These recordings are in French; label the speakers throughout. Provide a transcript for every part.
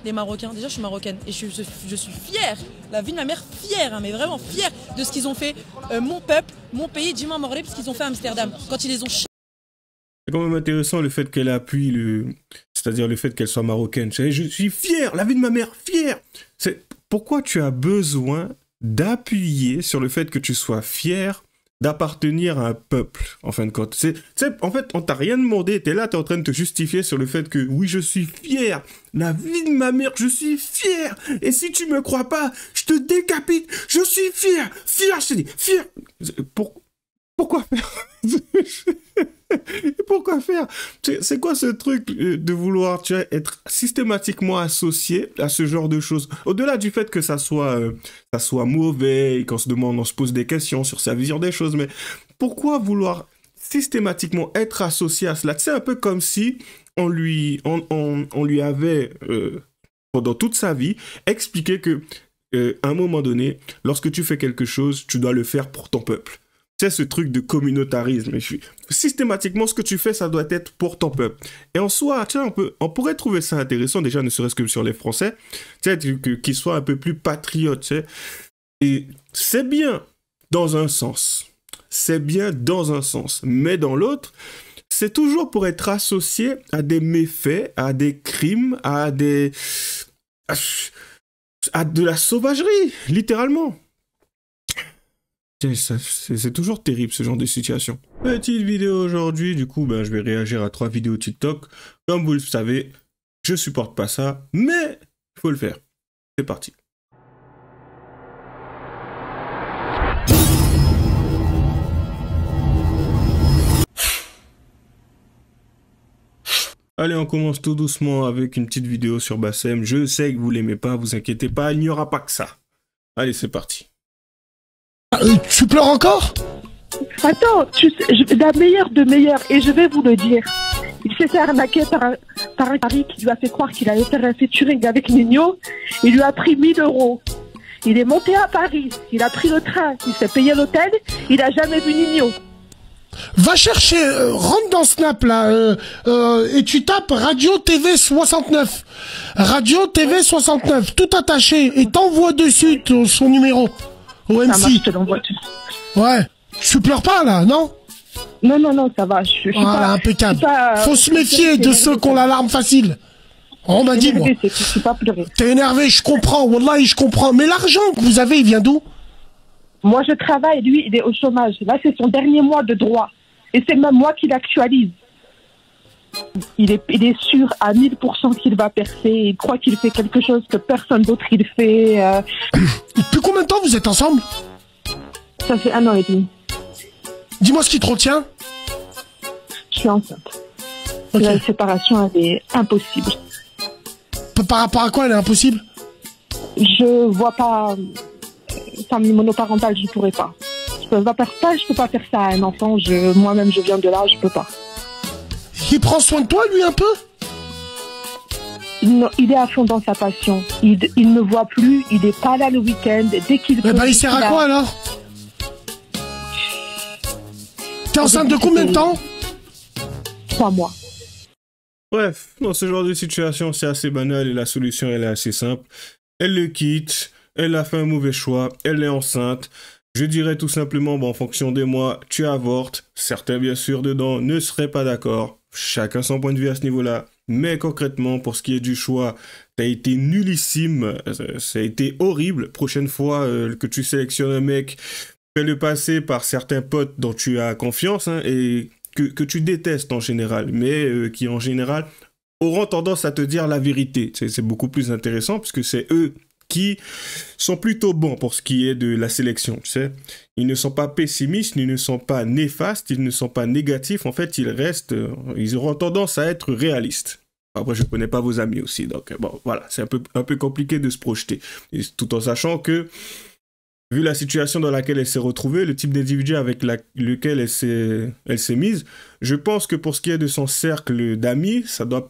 Speaker 1: les Marocains. Déjà, je suis marocaine et je suis fière, la vie de ma mère, fière, hein, mais vraiment fière de ce qu'ils ont fait. Mon peuple, mon pays, dis-moi Maghreb, ce qu'ils ont fait à Amsterdam, quand ils les ont...
Speaker 2: C'est quand même intéressant le fait qu'elle appuie c'est-à-dire le fait qu'elle soit marocaine. Je suis fier, la vie de ma mère, fière. Pourquoi tu as besoin d'appuyer sur le fait que tu sois fier d'appartenir à un peuple, en fin de compte. En fait, on t'a rien demandé, t'es là, t'es en train de te justifier sur le fait que, oui, je suis fier, la vie de ma mère, je suis fier, et si tu me crois pas, je te décapite, je suis fier, je te dis, fier. Pourquoi faire? Pourquoi faire? C'est quoi ce truc de vouloir, tu vois, être systématiquement associé à ce genre de choses? Au-delà du fait que ça soit mauvais et qu'on on se pose des questions sur sa vision des choses, mais pourquoi vouloir systématiquement être associé à cela? C'est un peu comme si on lui avait, pendant toute sa vie, expliqué que, à un moment donné, lorsque tu fais quelque chose, tu dois le faire pour ton peuple. C'est ce truc de communautarisme. Systématiquement, ce que tu fais, ça doit être pour ton peuple. Et en soi, tu sais, on pourrait trouver ça intéressant, déjà, ne serait-ce que sur les Français, tu sais, qu'ils soient un peu plus patriotes, tu sais. Et c'est bien dans un sens. C'est bien dans un sens. Mais dans l'autre, c'est toujours pour être associé à des méfaits, à des crimes, à de la sauvagerie, littéralement. C'est toujours terrible ce genre de situation. Petite vidéo aujourd'hui, du coup, je vais réagir à 3 vidéos TikTok. Comme vous le savez, je supporte pas ça, mais il faut le faire. C'est parti. Allez, on commence tout doucement avec une petite vidéo sur Bassem. Je sais que vous l'aimez pas, vous inquiétez pas, il n'y aura pas que ça. Allez, c'est parti.
Speaker 3: Tu pleures encore?
Speaker 4: Attends, la meilleure de meilleure, et je vais vous le dire. Il s'est fait arnaquer par un pari qui lui a fait croire qu'il allait faire un featuring avec Nino. Il lui a pris 1000 €. Il est monté à Paris, il a pris le train, il s'est payé l'hôtel, il n'a jamais vu Nino.
Speaker 3: Va chercher, rentre dans Snap là, et tu tapes Radio TV 69. Radio TV 69, tout attaché, et t'envoies dessus son numéro. Au MC.
Speaker 4: Ça marche, je te l'envoie tout.
Speaker 3: Ouais. Tu pleures pas là, non?
Speaker 4: Non, ça va. Je suis
Speaker 3: voilà,
Speaker 4: pas,
Speaker 3: impeccable.
Speaker 4: Pas,
Speaker 3: faut se méfier de ceux qui ont l'alarme facile. On m'a dit, moi.
Speaker 4: Je suis pas pleuré.
Speaker 3: T'es énervé, je comprends. Wallahi, je comprends. Mais l'argent que vous avez, il vient d'où?
Speaker 4: Moi, je travaille. Lui, il est au chômage. Là, c'est son dernier mois de droit. Et c'est même moi qui l'actualise. Il est sûr à 1000% qu'il va percer. Il croit qu'il fait quelque chose que personne d'autre il fait.
Speaker 3: Depuis combien de temps vous êtes ensemble?
Speaker 4: Ça fait 1 an et demi.
Speaker 3: Dis-moi ce qui te retient.
Speaker 4: Je suis enceinte.
Speaker 3: Okay.
Speaker 4: La séparation, elle est impossible.
Speaker 3: Par rapport à quoi elle est impossible?
Speaker 4: Je vois pas... Famille monoparentale, je pourrais pas. Je peux pas faire ça à un enfant. Moi-même, je viens de là, je peux pas.
Speaker 3: Il prend soin de toi, lui, un peu?
Speaker 4: Non, il est à fond dans sa passion. Il ne voit plus, il n'est pas là le week-end. Dès qu'il peut...
Speaker 3: il sert à quoi, alors? T'es enceinte de combien de temps?
Speaker 4: 3 mois.
Speaker 2: Bref, dans ce genre de situation, c'est assez banal et la solution, elle est assez simple. Elle le quitte, elle a fait un mauvais choix, elle est enceinte. Je dirais tout simplement, en fonction des mois, tu avortes. Certains, bien sûr, dedans ne seraient pas d'accord. Chacun son point de vue à ce niveau-là. Mais concrètement, pour ce qui est du choix, t'as été nullissime. Ça a été horrible. Prochaine fois que tu sélectionnes un mec, fais-le passer par certains potes dont tu as confiance et que tu détestes en général. Mais qui, en général, auront tendance à te dire la vérité. C'est beaucoup plus intéressant puisque c'est eux qui sont plutôt bons pour ce qui est de la sélection, tu sais. Ils ne sont pas pessimistes, ils ne sont pas néfastes, ils ne sont pas négatifs. En fait, ils auront tendance à être réalistes. Après, je ne connais pas vos amis aussi, donc bon, voilà, c'est un peu compliqué de se projeter. Et tout en sachant que, vu la situation dans laquelle elle s'est retrouvée, le type d'individu avec lequel elle s'est mise, je pense que pour ce qui est de son cercle d'amis, ça doit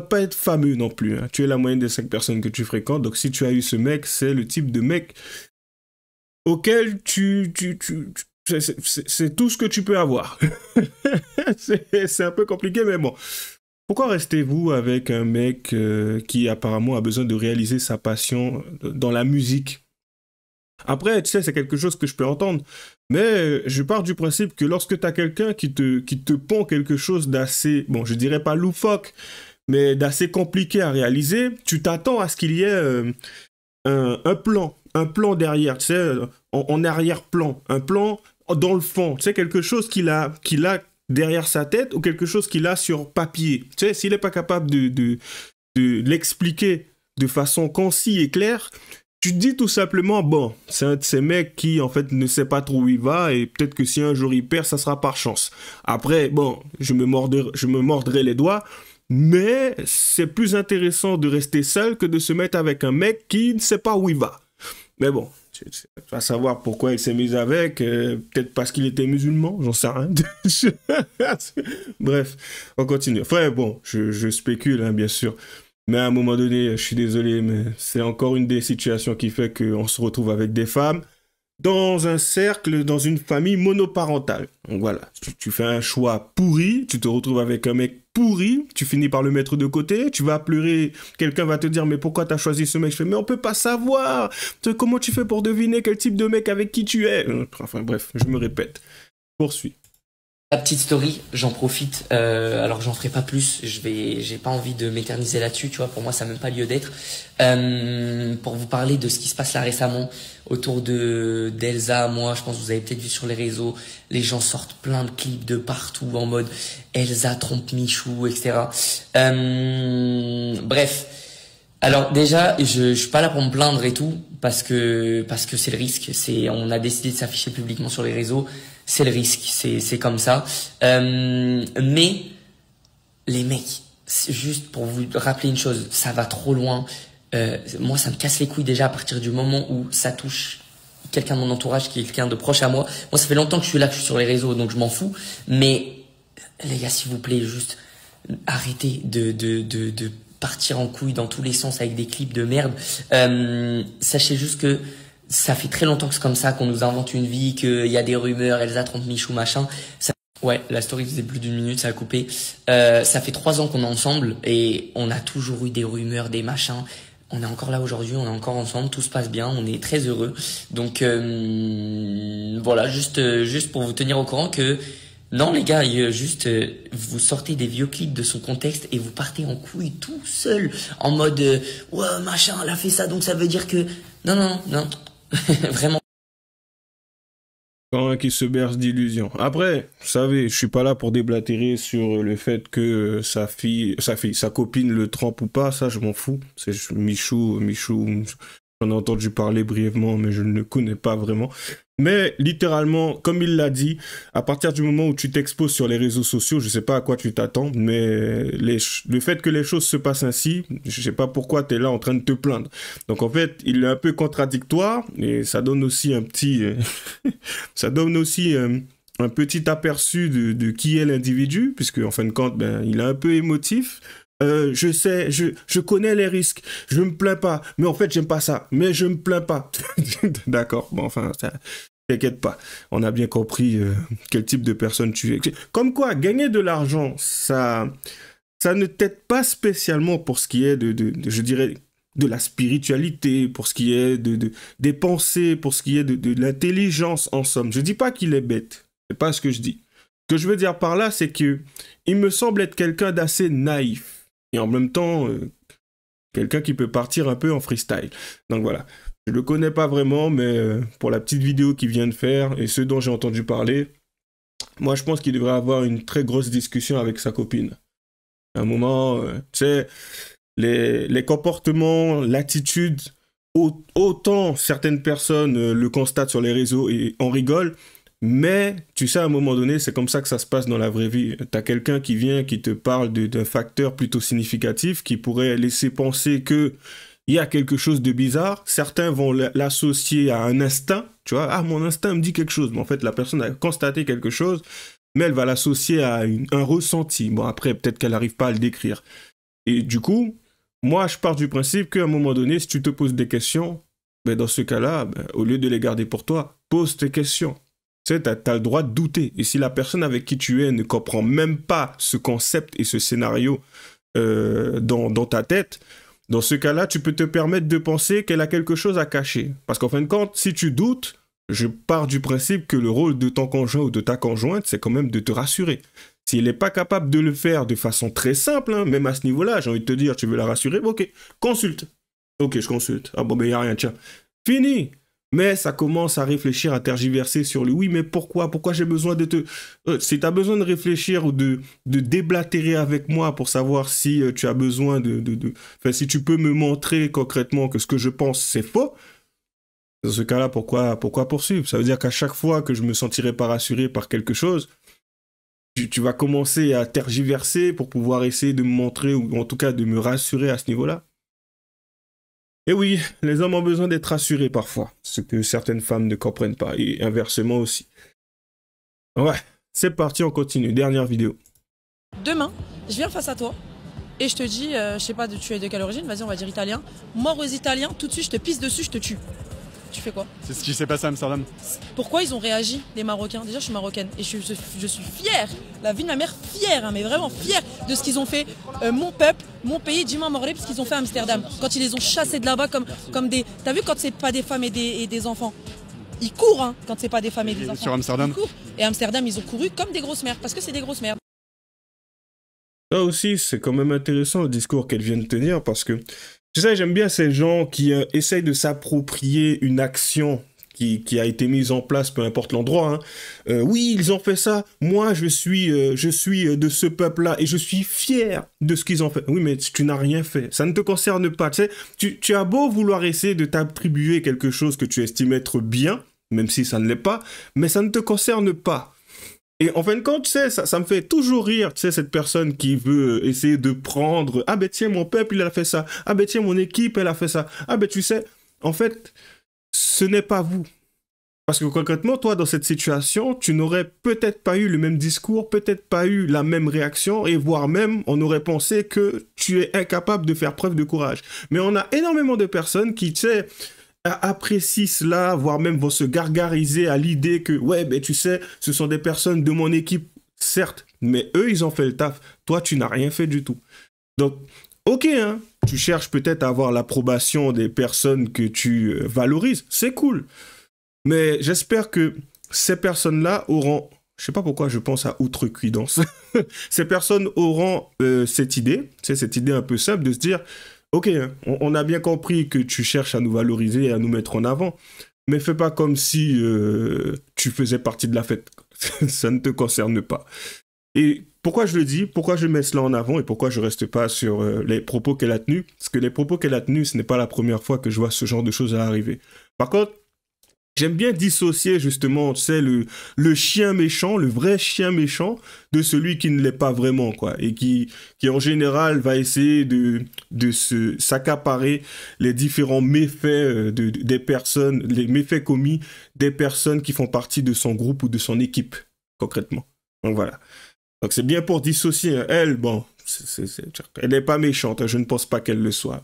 Speaker 2: pas être fameux non plus. Hein. Tu es la moyenne des 5 personnes que tu fréquentes. Donc, si tu as eu ce mec, c'est le type de mec auquel c'est tout ce que tu peux avoir. C'est un peu compliqué, mais bon. Pourquoi restez-vous avec un mec qui apparemment a besoin de réaliser sa passion dans la musique? Après, tu sais, c'est quelque chose que je peux entendre. Mais je pars du principe que lorsque tu as quelqu'un qui te pond quelque chose d'assez, bon, je dirais pas loufoque, mais d'assez compliqué à réaliser, tu t'attends à ce qu'il y ait un plan derrière, tu sais, en arrière-plan, un plan dans le fond, tu sais, quelque chose qu'il a derrière sa tête ou quelque chose qu'il a sur papier. Tu sais, s'il n'est pas capable de l'expliquer de façon concise et claire, tu te dis tout simplement, bon, c'est un de ces mecs qui, en fait, ne sait pas trop où il va et peut-être que si un jour il perd, ça sera par chance. Après, bon, je me mordrai les doigts, mais c'est plus intéressant de rester seul que de se mettre avec un mec qui ne sait pas où il va. Mais bon, tu vas savoir pourquoi il s'est mis avec, peut-être parce qu'il était musulman, j'en sais rien. Bref, on continue. Enfin, bon, je spécule, hein, bien sûr. Mais à un moment donné, je suis désolé, mais c'est encore une des situations qui fait qu'on se retrouve avec des femmes dans un cercle, dans une famille monoparentale. Donc voilà, tu fais un choix pourri, tu te retrouves avec un mec pourri, tu finis par le mettre de côté, tu vas pleurer, quelqu'un va te dire mais pourquoi t'as choisi ce mec? Je fais mais on peut pas savoir, comment tu fais pour deviner quel type de mec avec qui tu es? Enfin bref, je me répète. Poursuis.
Speaker 5: La petite story, j'en profite, alors j'en ferai pas plus, j'ai pas envie de m'éterniser là-dessus, tu vois, pour moi ça n'a même pas lieu d'être, pour vous parler de ce qui se passe là récemment autour d'Elsa. Moi je pense que vous avez peut-être vu sur les réseaux, les gens sortent plein de clips de partout en mode Elsa trompe Michou, etc. Bref, alors déjà je suis pas là pour me plaindre et tout, parce que c'est le risque, on a décidé de s'afficher publiquement sur les réseaux. C'est le risque, c'est comme ça. Mais les mecs, juste pour vous rappeler une chose, ça va trop loin. Moi, ça me casse les couilles déjà à partir du moment où ça touche quelqu'un de mon entourage, quelqu'un de proche à moi. Moi, ça fait longtemps que je suis là, que je suis sur les réseaux, donc je m'en fous. Mais les gars, s'il vous plaît, juste arrêtez de partir en couille dans tous les sens avec des clips de merde. Sachez juste que ça fait très longtemps que c'est comme ça, qu'on nous invente une vie, qu'il y a des rumeurs, Elsa trompe Michou, machin. Ouais, la story faisait plus d'une minute, ça a coupé. Ça fait 3 ans qu'on est ensemble et on a toujours eu des rumeurs, des machins. On est encore là aujourd'hui, on est encore ensemble, tout se passe bien, on est très heureux. Donc voilà, juste pour vous tenir au courant que non les gars, vous sortez des vieux clips de son contexte et vous partez en couille tout seul en mode ouais machin, elle a fait ça donc ça veut dire que non. Vraiment.
Speaker 2: Quand un qui se berce d'illusions. Après, vous savez, je suis pas là pour déblatérer sur le fait que sa copine le trompe ou pas, ça je m'en fous. C'est Michou, j'en ai entendu parler brièvement, mais je ne le connais pas vraiment. Mais littéralement, comme il l'a dit, à partir du moment où tu t'exposes sur les réseaux sociaux, je sais pas à quoi tu t'attends, mais le fait que les choses se passent ainsi, je sais pas pourquoi tu es là en train de te plaindre. Donc en fait, il est un peu contradictoire et ça donne aussi un petit un petit aperçu de qui est l'individu, puisque en fin de compte, il est un peu émotif. Je sais, je connais les risques, je me plains pas, mais en fait j'aime pas ça, mais je me plains pas. D'accord, bon enfin, t'inquiète pas, on a bien compris quel type de personne tu es. Comme quoi, gagner de l'argent, ça ne t'aide pas spécialement pour ce qui est je dirais, de la spiritualité, pour ce qui est des pensées, pour ce qui est de l'intelligence en somme. Je dis pas qu'il est bête, c'est pas ce que je dis. Ce que je veux dire par là, c'est que il me semble être quelqu'un d'assez naïf. Et en même temps, quelqu'un qui peut partir un peu en freestyle. Donc voilà, je le connais pas vraiment, mais pour la petite vidéo qu'il vient de faire et ce dont j'ai entendu parler, moi je pense qu'il devrait avoir une très grosse discussion avec sa copine. À un moment, tu sais, les comportements, l'attitude, autant certaines personnes le constatent sur les réseaux et on rigole, mais tu sais, à un moment donné, c'est comme ça que ça se passe dans la vraie vie. T'as quelqu'un qui vient, qui te parle d'un facteur plutôt significatif, qui pourrait laisser penser que il y a quelque chose de bizarre. Certains vont l'associer à un instinct, tu vois. Ah, mon instinct me dit quelque chose. Mais en fait, la personne a constaté quelque chose, mais elle va l'associer à un ressenti. Bon, après, peut-être qu'elle n'arrive pas à le décrire. Et du coup, moi, je pars du principe qu'à un moment donné, si tu te poses des questions, dans ce cas-là, au lieu de les garder pour toi, pose tes questions. Tu sais, t'as le droit de douter. Et si la personne avec qui tu es ne comprend même pas ce concept et ce scénario dans ta tête, dans ce cas-là, tu peux te permettre de penser qu'elle a quelque chose à cacher. Parce qu'en fin de compte, si tu doutes, je pars du principe que le rôle de ton conjoint ou de ta conjointe, c'est quand même de te rassurer. S'il n'est pas capable de le faire de façon très simple, hein, même à ce niveau-là, j'ai envie de te dire, tu veux la rassurer, ok, consulte. Ok, je consulte. Ah bon, ben il n'y a rien, tiens. Fini. Mais ça commence à réfléchir, à tergiverser sur le oui, mais pourquoi j'ai besoin de te... si tu as besoin de réfléchir ou de déblatérer avec moi pour savoir si tu as besoin Enfin, si tu peux me montrer concrètement que ce que je pense, c'est faux, dans ce cas-là, pourquoi poursuivre? Ça veut dire qu'à chaque fois que je me sentirai pas rassuré par quelque chose, tu vas commencer à tergiverser pour pouvoir essayer de me montrer, ou en tout cas de me rassurer à ce niveau-là. Et oui, les hommes ont besoin d'être rassurés parfois, ce que certaines femmes ne comprennent pas, et inversement aussi. Ouais, c'est parti, on continue. Dernière vidéo.
Speaker 1: Demain, je viens face à toi et je te dis, je sais pas, tu es de quelle origine, vas-y, on va dire italien. Mort aux Italiens, tout de suite, je te pisse dessus, je te tue. Tu fais quoi?
Speaker 6: C'est ce qui s'est passé à Amsterdam.
Speaker 1: Pourquoi ils ont réagi, les Marocains? Déjà, je suis marocaine et je suis fière, la vie de ma mère, fière, hein, mais vraiment fière de ce qu'ils ont fait. Mon peuple, mon pays, dis-moi Morlaix, parce qu'ils ont fait à Amsterdam. Quand ils les ont chassés de là-bas comme des... T'as vu quand c'est pas des femmes et des enfants? Ils courent, hein, quand c'est pas des femmes et des enfants.
Speaker 6: Sur Amsterdam.
Speaker 1: Ils courent. Et Amsterdam, ils ont couru comme des grosses merdes, parce que c'est des grosses merdes.
Speaker 2: Ça aussi, c'est quand même intéressant le discours qu'elle vient de tenir, parce que... Tu sais, j'aime bien ces gens qui essayent de s'approprier une action qui a été mise en place, peu importe l'endroit. Hein. Oui, ils ont fait ça. Moi, je suis de ce peuple-là et je suis fier de ce qu'ils ont fait. Oui, mais tu n'as rien fait. Ça ne te concerne pas. Tu sais, tu as beau vouloir essayer de t'attribuer quelque chose que tu estimes être bien, même si ça ne l'est pas, mais ça ne te concerne pas. Et en fin de compte, tu sais, ça me fait toujours rire, tu sais, cette personne qui veut essayer de prendre « Ah ben tiens, mon peuple, il a fait ça. Ah ben tiens, mon équipe, elle a fait ça. Ah ben tu sais, en fait, ce n'est pas vous. » Parce que concrètement, toi, dans cette situation, tu n'aurais peut-être pas eu le même discours, peut-être pas eu la même réaction, et voire même, on aurait pensé que tu es incapable de faire preuve de courage. Mais on a énormément de personnes qui, tu sais... apprécient cela, voire même vont se gargariser à l'idée que, ouais, ben tu sais, ce sont des personnes de mon équipe, certes, mais eux, ils ont fait le taf. Toi, tu n'as rien fait du tout. Donc, ok, hein, tu cherches peut-être à avoir l'approbation des personnes que tu valorises, c'est cool. Mais j'espère que ces personnes-là auront, je sais pas pourquoi je pense à outrecuidance, ces personnes auront cette idée, c'est cette idée un peu simple de se dire, ok, on a bien compris que tu cherches à nous valoriser et à nous mettre en avant, mais fais pas comme si tu faisais partie de la fête. Ça ne te concerne pas. Et pourquoi je le dis, pourquoi je mets cela en avant et pourquoi je reste pas sur les propos qu'elle a tenus? Parce que les propos qu'elle a tenus, ce n'est pas la première fois que je vois ce genre de choses arriver. Par contre, j'aime bien dissocier justement, tu sais, le chien méchant, le vrai chien méchant, de celui qui ne l'est pas vraiment, quoi. Et qui en général va essayer de s'accaparer les différents méfaits des personnes, les méfaits commis des personnes qui font partie de son groupe ou de son équipe, concrètement. Donc voilà. Donc c'est bien pour dissocier. Elle, bon, elle n'est pas méchante, hein, je ne pense pas qu'elle le soit.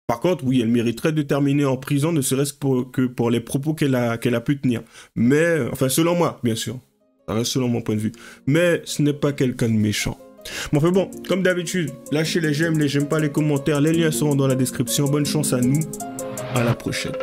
Speaker 2: Par contre, oui, elle mériterait de terminer en prison, ne serait-ce que pour les propos qu'elle a pu tenir. Mais, enfin, selon moi, bien sûr. Ça reste selon mon point de vue. Mais ce n'est pas quelqu'un de méchant. Bon, enfin bon, comme d'habitude, lâchez les j'aime pas, les commentaires. Les liens seront dans la description. Bonne chance à nous. À la prochaine.